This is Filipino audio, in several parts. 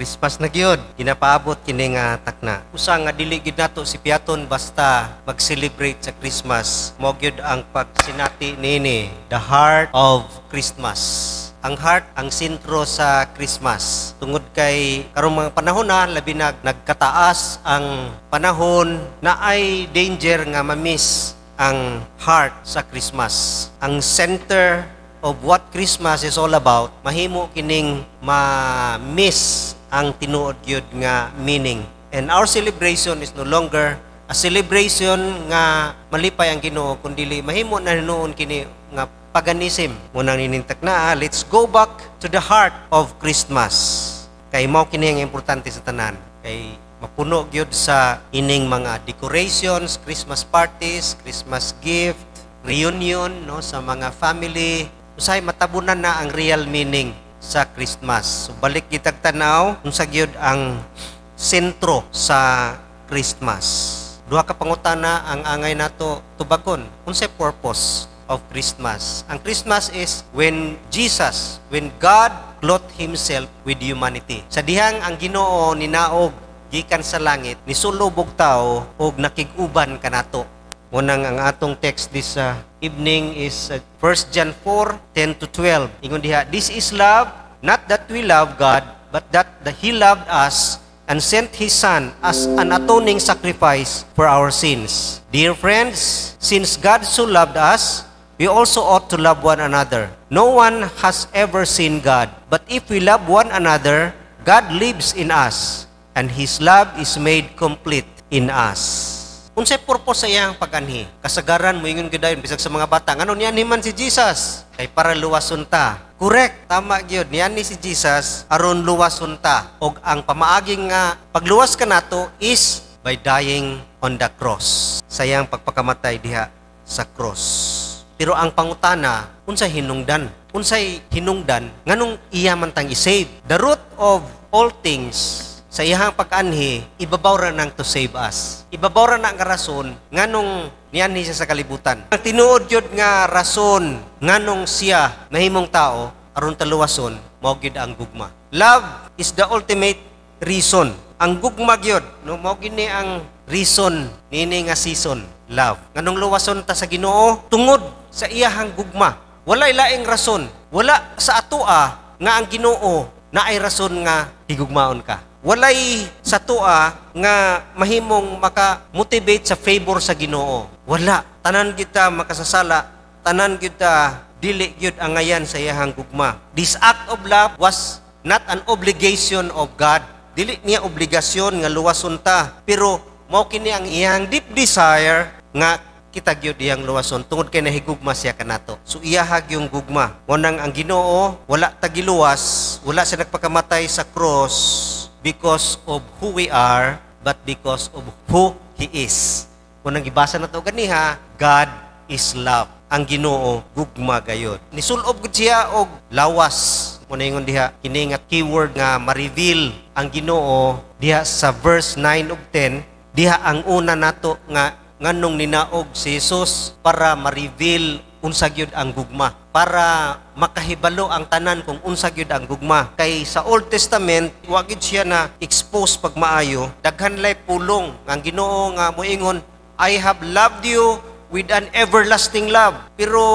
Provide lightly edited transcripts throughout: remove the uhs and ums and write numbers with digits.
Christmas na gyud, ginapaabot kini nga takna. Usa nga dili gyud nato si piaton basta mag-celebrate sa Christmas. Mo gyud ang pagsinati nini, the heart of Christmas. Ang heart ang sentro sa Christmas. Tungod kay karong mga panahon na labi nagkataas ang panahon na ay danger nga ma-miss ang heart sa Christmas. Ang center of what Christmas is all about, mahimo kining ma-miss ang tinuod gyud nga meaning. And our celebration is no longer a celebration nga malipay ang Ginoo, kundi mahimo na hinuon kini nga paganism. Munang ninintak na, let's go back to the heart of Christmas. Kay mao kini ang importante sa tanan. Kay mapuno gyud sa ining mga decorations, Christmas parties, Christmas gift, reunion no sa mga family. Usay matabunan na ang real meaning sa Christmas. So balik gitag tanaw unsa gyud ang sentro sa Christmas. Duha ka pangutana ang angay nato tubagon. Unsay purpose of Christmas? Ang Christmas is when God clothed Himself with humanity. Sa dihang ang Ginoo ninaog gikan sa langit, nisulubog tao og nakig-uban kanato. Munang ang atong text this evening is 1 John 4:10-12. Ingon diha, this is love, not that we love God, but that He loved us and sent His Son as an atoning sacrifice for our sins. Dear friends, since God so loved us, we also ought to love one another. No one has ever seen God, but if we love one another, God lives in us, and His love is made complete in us. Unsay purpose sa iyang pag-anhi? Kasagaran mo ingon gyud bisag sa mga bata, ngano niyan himan si Jesus? Kay para luwason ta. Correct, tama gyud. Niyan ni si Jesus aron luwason ta. Og ang pamaaging nga pagluwas kanato is by dying on the cross. Sayang pagpakamatay diha sa cross. Pero ang pangutana, unsay hinungdan? Unsay hinungdan nganong iya man tang i-save? The root of all things sa iyang pag-anhi, ibabaw ra nang to save us. Ibabaw ra na nga rason nganong nianhi siya sa kalibutan. Ang tinuod gyud nga rason nganong siya nahimong tao aron taluwason mao gyud ang gugma. Love is the ultimate reason. Ang gugma gyud no mao gini ang reason nini nga season, love. Nganong luwason ta sa Ginoo tungod sa iyahang gugma. Walay laing rason. Wala sa atoa nga ang Ginoo naay rason nga higugmaon ka. Walay sa tua nga mahimong maka-motivate sa favor sa Ginoo. Wala. Tanan kita makasasala, tanan kita dili gyud ang ngayan sa iyahang gugma. This act of love was not an obligation of God. Dili niya obligasyon nga luwason ta, pero mao kini ang iyang deep desire nga kita gyud iyang luwason tungod kay nahigugma siya kanato. So iyahag yung gugma. Ngunang ang Ginoo wala tagiluwas, wala siya nagpakamatay sa cross because of who we are, but because of who He is. Kung nang gibasa na ito ganiha, God is love. Ang Ginoo, gugma gayod. Nisulob gud siya og lawas. Kung ingon diha, kini nga keyword nga ma-reveal ang Ginoo diha sa verse 9 ug 10, diha ang una nato nga nganong ninaog si Jesus para ma-reveal unsa gyud ang gugma, para makahibalo ang tanan kung unsa gyud ang gugma. Kay sa Old Testament wa gyud siya na expose pag maayo, daghan lay pulong ang Ginoo nga moingon, I have loved you with an everlasting love. Pero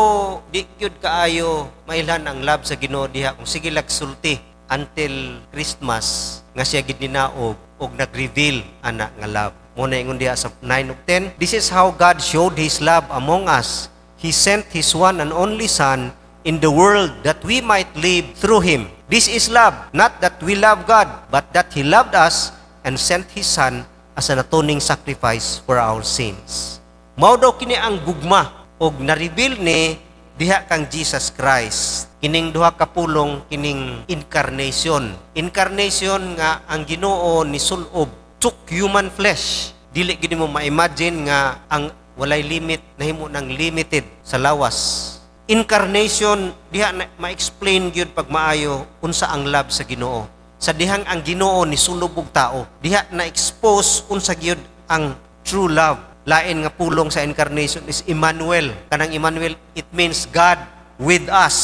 di gyud kaayo mailhan ang love sa Ginoo diha kung sige sulti until Christmas nga siya gid ninaog og nag-reveal ana nga love. Muna ingon diha sa 9 ug 10, this is how God showed His love among us. He sent His one and only Son in the world that we might live through Him. This is love, not that we love God, but that He loved us and sent His Son as an atoning sacrifice for our sins. Mao daw kini ang gugma og na-reveal ni diha kang Jesus Christ. Kining duha ka pulong kining incarnation. Incarnation nga ang Ginoo ni sulob, took human flesh. Dili gid mo ma-imagine nga ang walay limit, nahimo nang limited sa lawas. Incarnation, diha ma-explain gyud pag maayo unsa ang love sa Ginoo. Sa dihang ang Ginoo ni sulubog tao, diha na-expose unsa gyud ang true love. Lain nga pulong sa incarnation is Emmanuel. Kanang Emmanuel, it means God with us.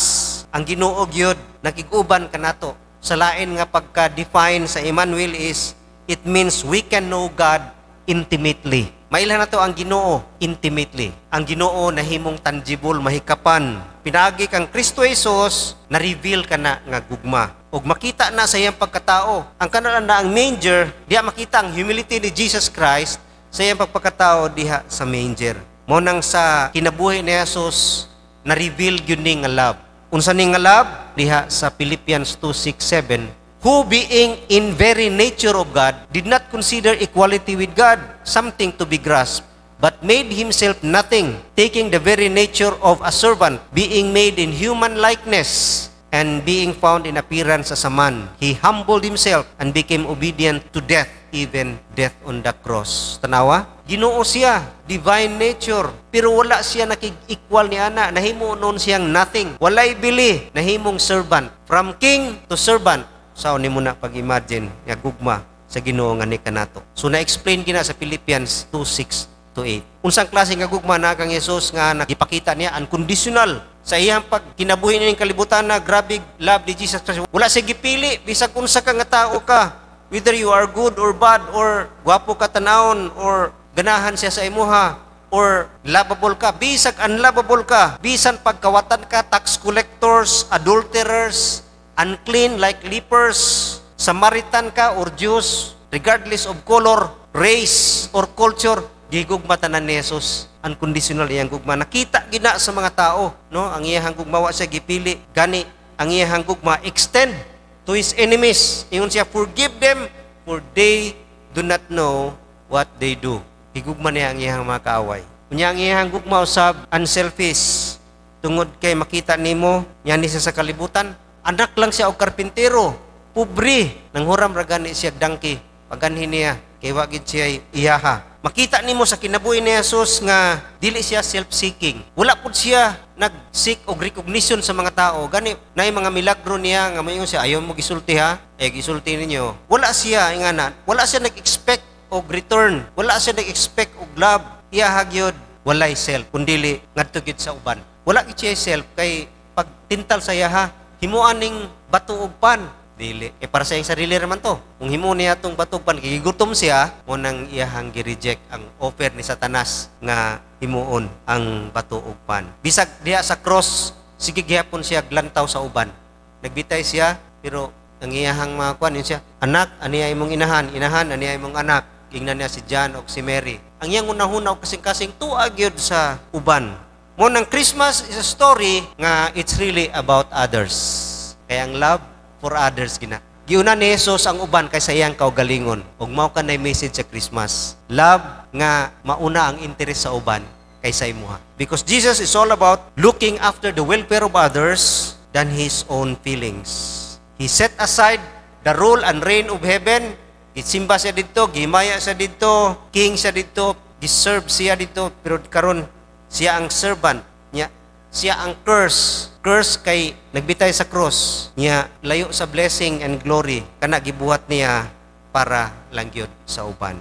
Ang Ginoo gyud nakig-uban kanato. sa lain nga pagka-define sa Emmanuel is, it means we can know God intimately. Mailhan na to ang Ginoo intimately. Ang Ginoo nahimong tangible, mahikapan. Pinagi kang Kristo Jesus, na-reveal ka na nga gugma. Og makita na sa iyang pagkatao. Ang kanalan na ang manger, diha makita ang humility ni Jesus Christ sa iyang pagkatao diha sa manger. Mo nang sa kinabuhi ni Jesus, na-reveal gyud ni nga love. Unsa ni nga love? Diha sa Philippians 2:6-7, who being in very nature of God, did not consider equality with God something to be grasped, but made himself nothing, taking the very nature of a servant, being made in human likeness, and being found in appearance as a man. He humbled himself and became obedient to death, even death on the cross. Tanawa? Ginoo siya, divine nature, pero wala siya nakig-equal ni ana. Nahimo noon siyang nothing. Walay bili, nahimong servant. From king to servant. Sao ni mo na pag-imagine nga gugma sa Ginoo nga ni kanato. So na-explain gina sa Philippians 2:6-8. Unsang klase nga gugma na kang Jesus nga nakipakita niya unconditional sa iyang pagkinabuhi ning kalibutan na grabe love ni Jesus Christ. Wala siya gipili bisag unsa ka nga tao ka, whether you are good or bad, or gwapo ka tanawon, or ganahan siya sa imuha, or lovable ka, bisag unlovable ka, bisan pagkawatan ka, tax collectors, adulterers, unclean like lepers, Samaritan ka or Jews, regardless of color, race, or culture, gigugmatanan ni Jesus. Unconditional iyang gugma. Nakita gina sa mga tao, no? Ang iyang gugma wa siya gipili, gani ang iyang gugma extend to his enemies. Ingon siya, forgive them for they do not know what they do. Higugma niya ang iyang mga kaaway. Unya ang iyang gugma usab unselfish. Tungod kay makita nimo nya ni siya sa kalibutan, anak lang siya og karpintero, pobre, nanghuram ra gani siya dangki, paganhin niya kay wa gid siya iyaha. Makita nimo sa kinabuhi ni Jesus nga dili siya self-seeking. Wala pud siya nag-seek og recognition sa mga tao. Gani naay mga milagro niya nga mayon siya ayaw mo gisulti ha. Gisulti ninyo. Wala siya ingana. Wala siya nag-expect og return. Wala siya nag-expect og love. Iya hagyod walay self kundili ngadto gid sa uban. Wala gid siya self kay pag tintal sa iya ha, himuan ning bato og pan. Dili. Para sa iyang sarili naman to. Kung himo niya itong batugpan, gigutom siya, mo nang iyahang gi-reject ang offer ni Satanas nga himuon ang bato ug pan. Bisag diha sa cross, sige gihapon siya glantaw sa uban. Nagbitay siya, pero ang iyahang mga kuan yun siya, anak, aniya imong inahan, inahan, aniya imong anak. Ingnan niya si John o si Mary. Ang iyang unahunaw kasing-kasing tuag yun sa uban. Mo nang Christmas is a story nga it's really about others. Kaya ang love for others gina. Giuna ni Jesus ang uban kaysa iyang kaugalingon. Ug mao kanay message sa Christmas. Love nga mauna ang interes sa uban kaysa imuha. Because Jesus is all about looking after the welfare of others than his own feelings. He set aside the rule and reign of heaven. Gisimba siya dito, gimaya siya dito, king siya dito, giserve siya dito, pero karon siya ang servant niya. Siya ang curse kay nagbitay sa cross niya, layo sa blessing and glory kana gibuhat niya para lang gyud sa uban.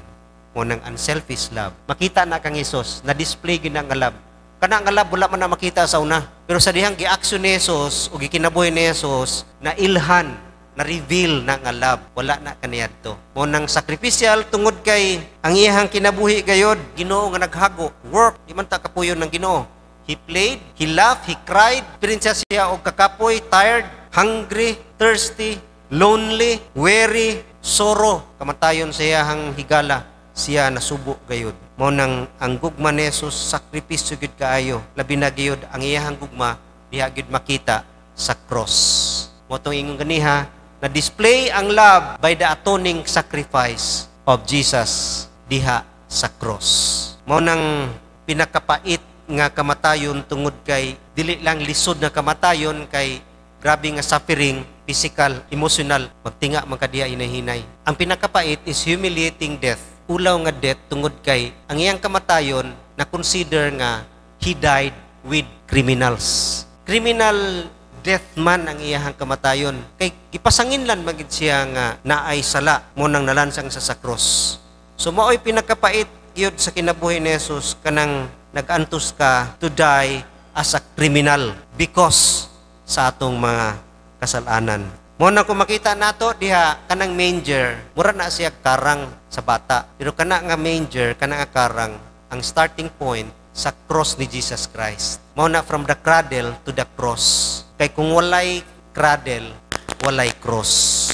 Mo nang unselfish love. Makita na kang Jesus na display gyud ang love. Kana ang love wala man na makita sa una, pero sa dihang gi-action ni Jesus o gikinabuhi ni Jesus na ilhan, na reveal na nga love, wala na kaniyadto. Mo nang sacrificial tungod kay ang iyang kinabuhi gayod, Ginoo nga naghago, work di man ta kapuyon ng Ginoo. He played, he laughed, he cried. Pirinsa siya og kakapoy, tired, hungry, thirsty, lonely, weary, sorrow. Kamatayon siya hang higala. Siya nasubo gayud. Mo nang ang gugma ni Jesus, sakripisyo gid kaayo. Labi na gayud ang iyang gugma diha gid makita sa cross. Mo tong ingon ganiha, na display ang love by the atoning sacrifice of Jesus diha sa cross. Mo nang pinakapait nga kamatayon tungod kay dili lang lisod na kamatayon kay grabe nga suffering, physical, emotional, magtinga man kadiya inahinay. Ang pinakapait is humiliating death. Ulaw nga death tungod kay ang iyang kamatayon na consider nga he died with criminals. Criminal death man ang iyang kamatayon. Kay gipasanginlan magid siya nga naay sala mo nang nalansang sa cross. So mao'y pinakapait gyud sa kinabuhi ni Jesus kanang nag-antos ka to die as a criminal because sa atong mga kasalanan. Mo na kung makita nato diha kanang manger, mura na siya karang sa bata. Pero kana nga manger, kana nga karang, ang starting point sa cross ni Jesus Christ. Mo na from the cradle to the cross. Kay kung walay cradle, walay cross.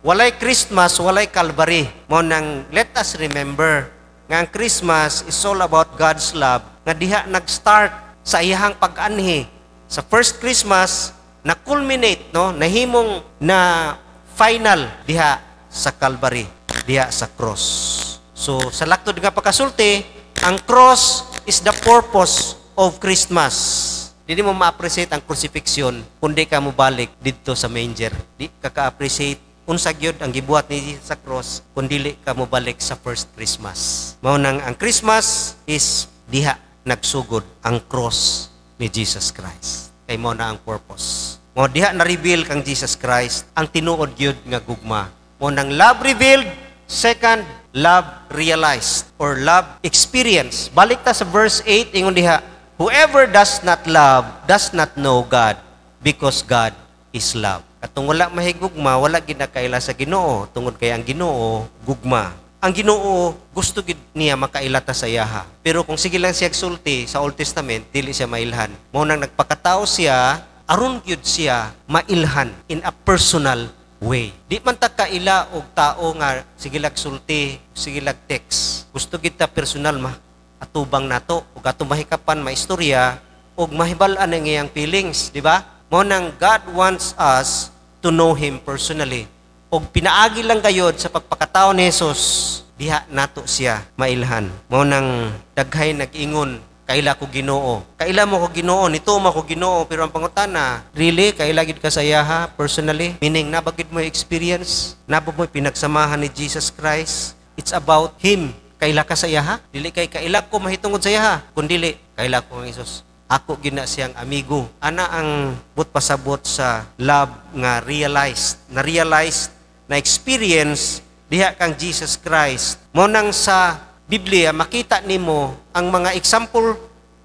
Walay Christmas, walay Calvary. Mo nang let us remember nga ang Christmas is all about God's love nga diha nag-start sa iyahang pag-anhi. Sa first Christmas, na-culminate, no? Nahimong na final diha sa Calvary, diha sa cross. So, sa laktod nga pagkasulti, ang cross is the purpose of Christmas. Hindi mo ma-appreciate ang crucifixion kung di ka mo balik dito sa manger. Di ka ka-appreciate unsa gyud ang gibuhat ni Jesus sa cross kung dili ka mo balik sa first Christmas. Mao nang ang Christmas is diha nagsugod ang cross ni Jesus Christ. Kay mo na ang purpose. Mo diha na-reveal kang Jesus Christ ang tinuod gyud nga gugma. Mo nang love revealed, second, love realized or love experience. Balik ta sa verse 8 ingon diha, whoever does not love does not know God because God is love. Katong wala mahigugma, wala gid nakaila sa Ginoo tungod kay ang Ginoo gugma. Ang Ginoo gusto gid niya makailata sa iyaha. Pero kung sige lang siya sulti sa Old Testament, dili siya mailhan. Mao nang nagpakatao siya, aron gyud siya mailhan in a personal way. Di man ta kaila og tao nga sige lag sulti, sige lag text. Gusto gid ta personal atubang nato ug atong mahikapan maistorya ug mahibal-an ang iyang feelings, di ba? Mao nang God wants us to know Him personally. Og pinaagi lang gayod sa pagpakatao ni Jesus, diha nato siya mailhan. Mao nang daghay nag-ingon, kaila ko Ginoo. Kaila mo ko Ginoo, nito mo ko Ginoo, pero ang pangutana, really kaila gid ka sa iyaha personally? Meaning nabagid mo experience, nabo mo pinagsamahan ni Jesus Christ. It's about Him. Kaila ka sa iyaha? Dili kay kaila ko mahitungod sa iyaha, kundi kaila ko ang Jesus. Ako gina siyang amigo. Ana ang but pasabot sa love nga realized. Na-realized na experience diha kang Jesus Christ. Mo nang sa Biblia makita nimo ang mga example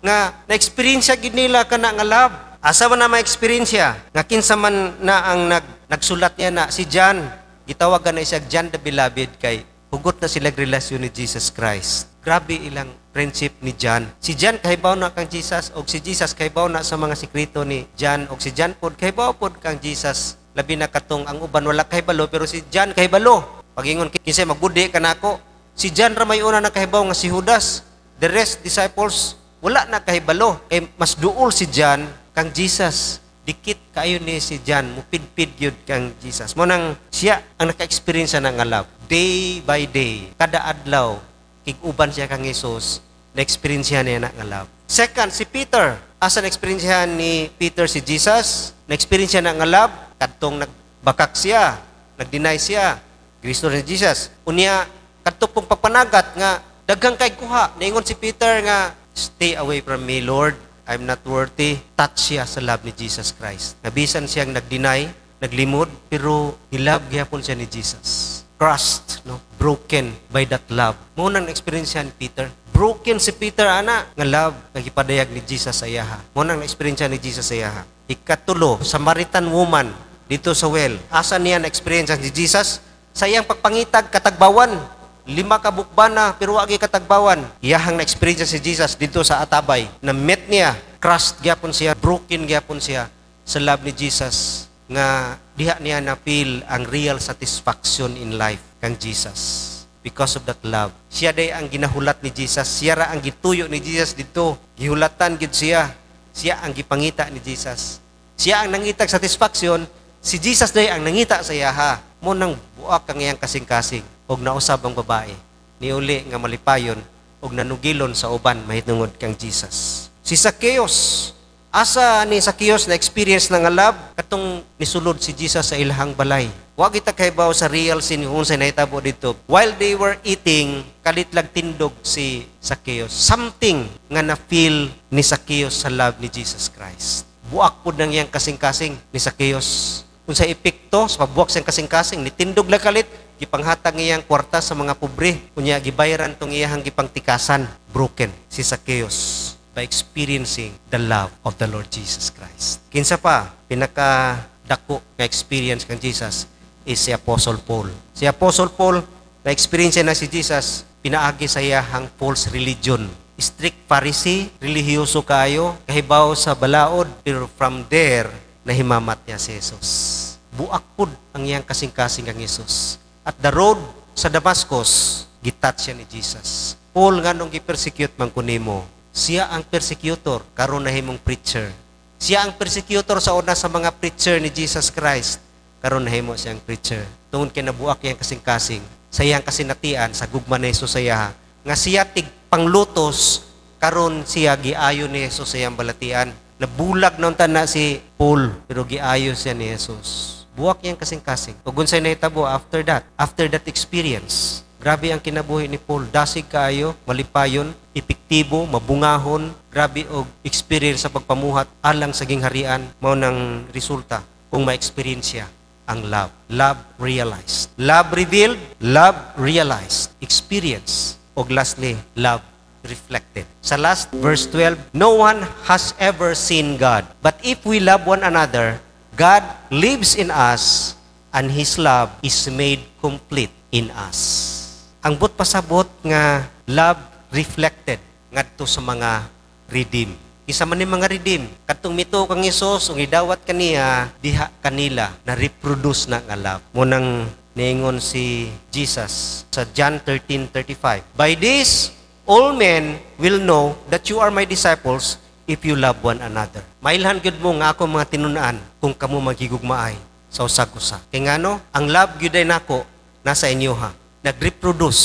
nga na-experience gid nila kana nga love. Asa man na ma-experience nga kinsa man na ang nagsulat niya na si John, gitawagan na siya John the Beloved kay hugot na sila relasyon ni Jesus Christ. Grabe ilang friendship ni John. Si John kahibaw na kang Jesus og si Jesus kahibaw na sa mga sikreto ni John og si John pod kahibaw pod kang Jesus. Labi na katong ang uban wala kahibalo pero si John kahibalo. Pagingon kinsay magbudi kanako, si John ra may una nakahibaw nga si Judas. The rest disciples wala na kahibalo. Kay mas duol si John kang Jesus. Dikit kayo ni si John, mupidpid yun kang Jesus. Mo nang siya ang naka-experience na nga love. Day by day, kada adlaw, kiguban siya kang Jesus, na-experience niya na nga love. Second, si Peter. Asa na-experience ni Peter si Jesus? Na-experience niya na nga love. Kadtong nagbakak siya, nag-deny siya. Kristo ni Jesus. Unya, kadtong pong pagpanagat nga, daghang kay kuha. Naingon si Peter nga, stay away from me, Lord. I'm not worthy. Touch siya sa love ni Jesus Christ. Nabisan siyang nag-deny, naglimod, pero nilove gyapon siya ni Jesus. Crushed, no? Broken by that love. Mo nang experience ni Peter. Broken si Peter, ana, nga love, nagipadayag ni Jesus sa iyaha. Mo nang experience ni Jesus sa iyaha. Ikatulo, Samaritan woman, dito sa well. Asa niya na-experience ni Jesus? Sa iyang pagpangitag, katagbawan. 5 ka bukbana, pero wagi katagbawan. Iyahang na-experience si Jesus dito sa Atabay. Na-met niya, crushed gyapon siya, broken gyapon siya sa love ni Jesus. Nga diha niya na-feel ang real satisfaction in life kang Jesus. Because of that love. Siya day ang ginahulat ni Jesus. Siya ra ang gituyo ni Jesus dito. Gihulatan gid siya. Siya ang gipangita ni Jesus. Siya ang nangitag satisfaction. Si Jesus day ang nangita sa iyaha. Mo nang buak kang iyang kasing-kasing. Og nausab ang babae, niuli nga malipayon, og nanugilon sa uban, mahitungod kang Jesus. Si Zacchaeus, asa ni Zacchaeus na experience na nga love, katong nisulod si Jesus sa ilahang balay. Wag kita kahibaw sa real scene kung sa nahitabo dito. While they were eating, kalitlag tindog si Zacchaeus. Something nga na-feel ni Zacchaeus sa love ni Jesus Christ. Buak po nang iyang kasing-kasing ni Zacchaeus. Kung sa epekto, sa pagbuwak siyang kasing-kasing, nitindog lang kalit, gipanghatag iyang kwarta sa mga pobre. Kunya, gibayaran tong iyang gipangtikasan. Broken si Zacchaeus by experiencing the love of the Lord Jesus Christ. Kinsa pa, pinaka dako nga experience kang Jesus is si Apostle Paul. Si Apostle Paul, na-experience na si Jesus, pinaagi sa iyahang false religion. Strict Pharisee, relihiyoso kayo, kahibaw sa balaod, pero from there, nahimamat niya si Jesus. Buakpod ang iyang kasing-kasing ang Jesus. At the road sa Damascus, gitat siya ni Jesus. Paul nga nung gi-persecute man kunimo, siya ang persecutor, karon nahimong preacher. Siya ang persecutor sa una sa mga preacher ni Jesus Christ, karon nahimo siyang preacher. Tungod kay nabuak iyang kasing-kasing, sa iyang kasinatian, sa gugma ni Jesus sa iya, nga siya tig panglutos, karon siya giayo ni Jesus sa iyang balatian. Nabulag na unta na si Paul, pero giayo siya ni Jesus. Buwak yang kasing-kasing. Ug unsay nahitabo after that experience, grabe ang kinabuhi ni Paul. Dasig kaayo, malipayon, epektibo, mabungahon, grabe og experience sa pagpamuhat alang sa gingharian, mao nang resulta kung ma-experience siya ang love. Love realized. Love revealed, love realized. Experience. Og lastly, love reflected. Sa last verse 12, no one has ever seen God. But if we love one another, God lives in us and His love is made complete in us. Ang but pasabot nga love reflected ngadto sa mga redeem. Isa man ni mga redeem, katong mito kang Hesus ug idawat kaniya diha kanila na reproduce na nga love. Munang niingon si Jesus sa John 13:35. By this all men will know that you are my disciples if you love one another. Mailhan gyud mo nga ako mga tinun-an kung kamo magigugmaay sa usag-usa. Kay ngano, ang love gyud ay nako nasa inyo ha. Nag-reproduce,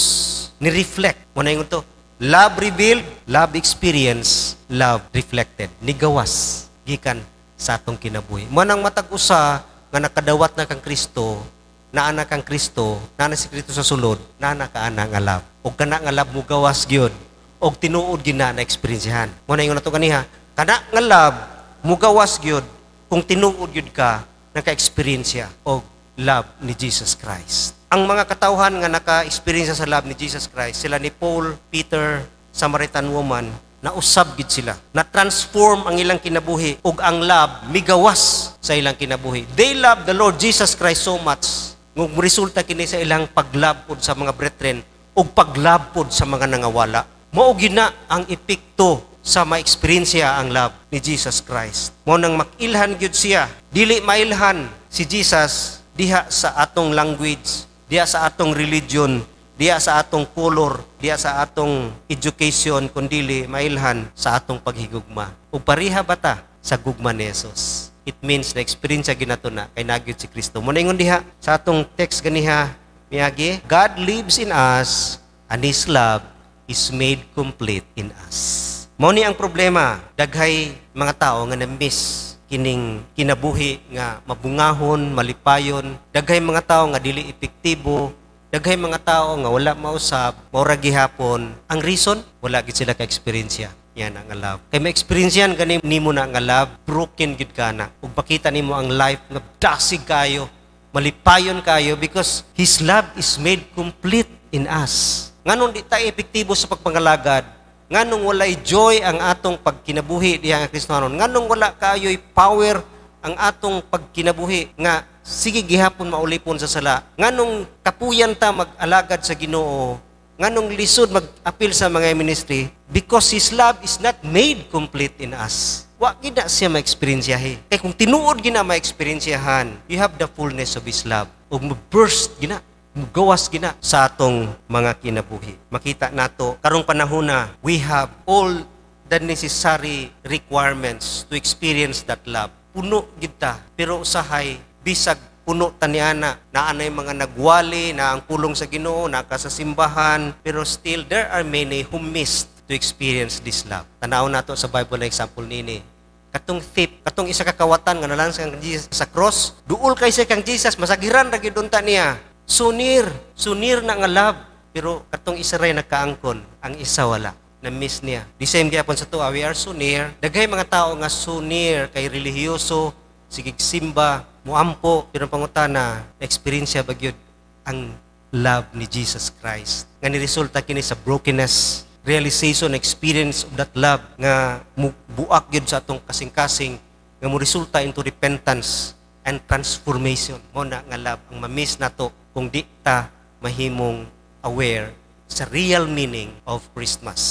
ni-reflect. Muna yung to, love revealed, love experience, love reflected. Nigawas gikan sa atong kinabuhi. Manang matag usa nga nakadawat na kang Kristo, naana kang Kristo, naana si Kristo sa sulod, naana ka ana nga love. Og kana nga love mo gawas gyud og tinuod gina na experiencehan. Mo na ingon nato kaniha, kana nga love mugawas gyud kung tinuod gyud ka naka-experience og love ni Jesus Christ. Ang mga katawhan nga naka-experience sa love ni Jesus Christ, sila ni Paul, Peter, Samaritan woman, na usab gid sila. Na transform ang ilang kinabuhi ug ang love migawas sa ilang kinabuhi. They love the Lord Jesus Christ so much ngug resulta kini sa ilang paglove pod sa mga brethren ug paglove pod sa mga nangawala. Mao gina ang epekto sa ma-experience ang love ni Jesus Christ. Mo nang makilhan gyud siya, dili mailhan si Jesus diha sa atong language, diha sa atong religion, diha sa atong color, diha sa atong education, kundili mailhan sa atong paghigugma. Ug pareha bata sa gugma ni Jesus. It means na experience ginato na kay nagyud si Kristo. Mo ingon diha sa atong text ganiha, miyagi, God lives in us and His love is made complete in us. Mao ni ang problema, daghay mga tao nga na-miss kining kinabuhi nga mabungahon, malipayon, daghay mga tao nga dili epektibo, daghay mga tao nga wala mausab, maura gihapon. Ang reason, wala gid sila ka-experience yan ang love. Kay ma-experience yan gani nimo na nga love, broken gid ka na. Ug makita nimo ang life nga dasig kayo, malipayon kayo because His love is made complete in us. Nganong di tayo epektibo sa pagpangalagad, nganong walay joy ang atong pagkinabuhi diha nga Kristohanon, nganong wala kayo'y power ang atong pagkinabuhi nga sige gihapon maulipon sa sala, nganong kapuyan ta mag-alagad sa Ginoo, nganong lisod mag-apil sa mga ministry, because His love is not made complete in us. Wa gina siya ma-experienceyahe. Kaya kung tinuod gina ma-experienceyahan, you have the fullness of His love. O burst gina, gawas gina sa atong mga kinabuhi. Makita nato karong panahon na we have all the necessary requirements to experience that love. Puno gid ta, pero usahay bisag puno taniana na anay mga nagwali na ang pulong sa Ginoo, naka sa simbahan, pero still there are many who missed to experience this love. Tanaw nato sa Bible na example nini. Katong thief, katong isa ka kawatan nga nalang kang Jesus sa cross, duol kay sa kang Jesus, masagiran ra gid unta niya. Sunir na nga love. Pero katong isa ray nagkaangkon, ang isa wala. Na-miss niya. The same gyapon sa tuwa, we are sunir. Daghay mga tao nga sunir kay relihiyoso, sige simba, muampo, pero pangutana, na-experience ba gyud ang love ni Jesus Christ. Nga niresulta kini sa brokenness, realization, experience of that love nga buak gyud sa atong kasing-kasing, nga mo resulta into repentance and transformation. Mo na nga love ang ma-miss nato kung di ta mahimong aware sa real meaning of Christmas.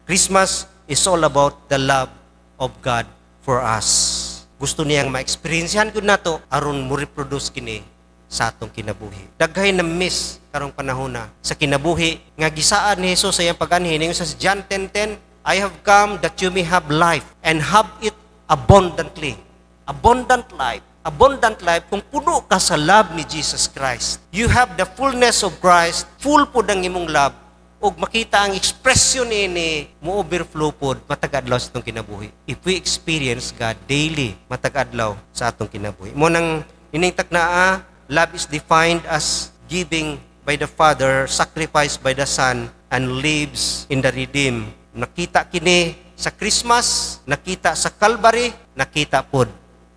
Christmas is all about the love of God for us. Gusto niyang ma-experiencehan ko nato aron mo reproduce kini sa atong kinabuhi. Daghay na miss karong panahon na sa kinabuhi nga gisaan ni Jesus sa iyang pag-anhin sa John 10:10, I have come that you may have life and have it abundantly. Abundant life. Abundant life kung puno ka sa love ni Jesus Christ. You have the fullness of Christ, full po ng imong love, ug makita ang expression ni mo overflow pod matag adlaw sa atong kinabuhi. If we experience God daily, matag adlaw sa atong kinabuhi. Mo nang ining taknaa, love is defined as giving by the Father, sacrificed by the Son, and lives in the redeemed. Nakita kini sa Christmas, nakita sa Calvary, nakita pod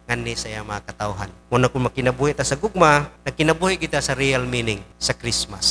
ngani sa iyang mga katawhan. Muna kung makinabuhi ta sa gugma, nakinabuhi kita sa real meaning sa Christmas.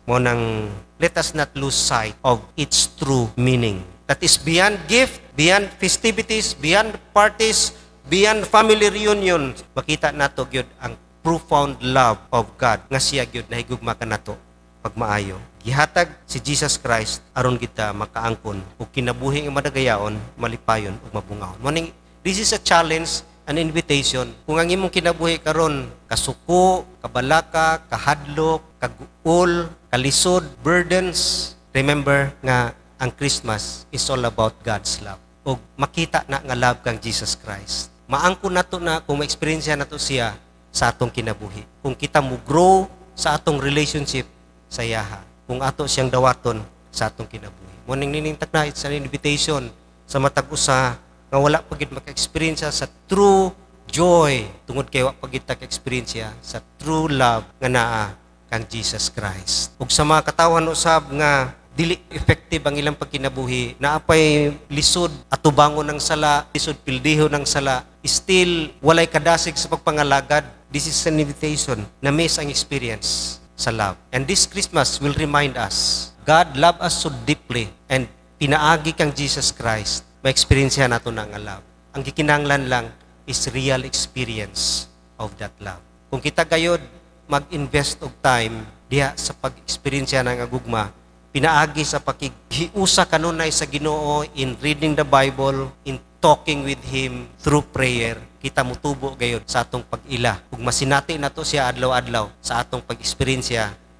Munang let us not lose sight of its true meaning. That is beyond gift, beyond festivities, beyond parties, beyond family reunion. Makita nato gyud ang profound love of God nga siya gyud nahigugma kanato pagmaayo. Gihatag si Jesus Christ aron kita makaangkon ug kinabuhi nga madagayaon, malipayon ug mabungahon. Morning, this is a challenge, an invitation. Kung ang imong kinabuhi karon kasuko, kabalaka, kahadlok, kaguol, kalisod, burdens, remember nga ang Christmas is all about God's love. Ug makita na nga love kang Jesus Christ. Maangkon nato na kung ma-experience nato siya sa atong kinabuhi. Kung kita mo grow sa atong relationship sa yaha, kung ato siyang dawaton sa atong kinabuhi. Morning nining takna, it's an invitation sa matag usa nga wala pagid maka-experience sa true joy tungod kay wa pagid ka-experience sa true love nga naa kang Jesus Christ. Ug sa mga katawan usab nga dili effective ang ilang pagkinabuhi, naapay lisod atubangon ng sala, lisod pildiho ng sala, still walay kadasig sa pagpangalagad. This is an invitation na miss ang experience sa love. And this Christmas will remind us, God loved us so deeply and pinaagi kang Jesus Christ, ma-experience nato na nga love. Ang gikinahanglan lang is real experience of that love. Kung kita gayod mag-invest of time diha sa pag-experience na nga gugma, pinaagi sa pakigiusa kanunay sa Ginoo in reading the Bible, in talking with Him through prayer, kita mutubo gayod sa atong pag-ila. Ug masinati nato siya adlaw-adlaw sa atong pag-experience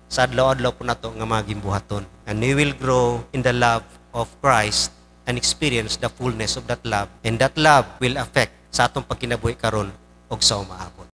sa adlaw-adlaw po nato nga mga gimbuhaton. And we will grow in the love of Christ and experience the fullness of that love. And that love will affect sa atong pagkinabuhi karon ug sa umaabot.